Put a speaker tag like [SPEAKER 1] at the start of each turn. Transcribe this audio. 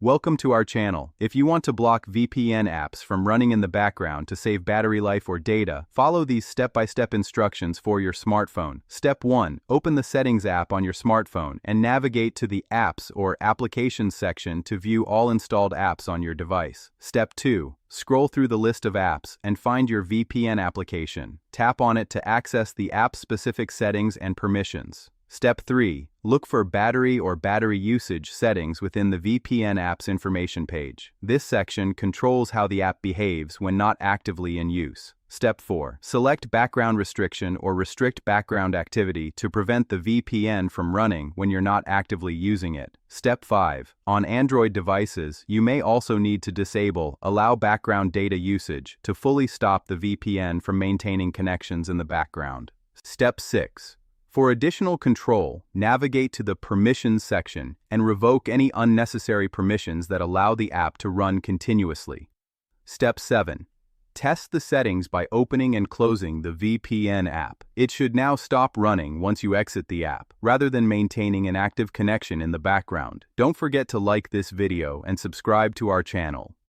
[SPEAKER 1] Welcome to our channel. If you want to block VPN apps from running in the background to save battery life or data, follow these step-by-step instructions for your smartphone. Step 1. Open the Settings app on your smartphone and navigate to the Apps or Applications section to view all installed apps on your device. Step 2. Scroll through the list of apps and find your VPN application. Tap on it to access the app-specific settings and permissions. Step 3. Look for battery or battery usage settings within the VPN app's information page. This section controls how the app behaves when not actively in use. Step 4. Select background restriction or restrict background activity to prevent the VPN from running when you're not actively using it. Step 5. On Android devices, you may also need to disable Allow Background Data Usage to fully stop the VPN from maintaining connections in the background. Step 6. For additional control, navigate to the Permissions section and revoke any unnecessary permissions that allow the app to run continuously. Step 7. Test the settings by opening and closing the VPN app. It should now stop running once you exit the app, rather than maintaining an active connection in the background. Don't forget to like this video and subscribe to our channel.